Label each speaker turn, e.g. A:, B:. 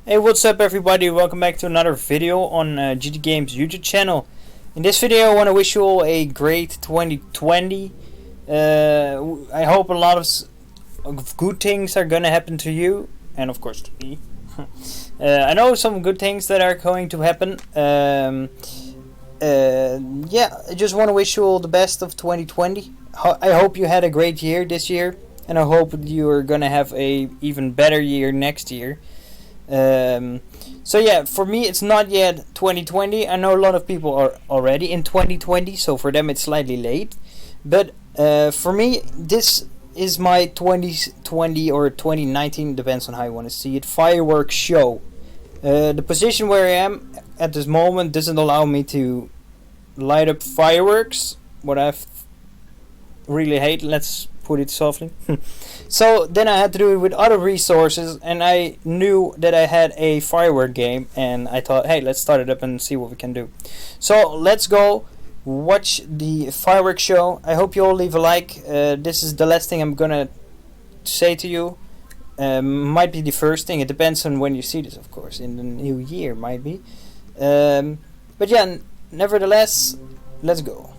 A: Hey, what's up everybody, welcome back to another video on GT Games YouTube channel. In this video I want to wish you all a great 2020. I hope a lot of good things are gonna happen to you, and of course to me. I know some good things that are going to happen. Yeah, I just want to wish you all the best of 2020. I hope you had a great year this year, and I hope you are gonna have a even better year next year. So yeah, for me it's not yet 2020. I know a lot of people are already in 2020, so for them it's slightly late. But for me, this is my 2020 or 2019, depends on how you want to see it, Fireworkshow. The position where I am at this moment doesn't allow me to light up fireworks, what I really hate, let's put it softly. So then I had to do it with other resources, and I knew that I had a firework game, and I thought, hey, let's start it up and see what we can do. So let's go watch the fireworks show. I hope you all leave a like. This is the last thing I'm gonna say to you. Might be the first thing, it depends on when you see this, of course, in the new year might be. But yeah, nevertheless, let's go.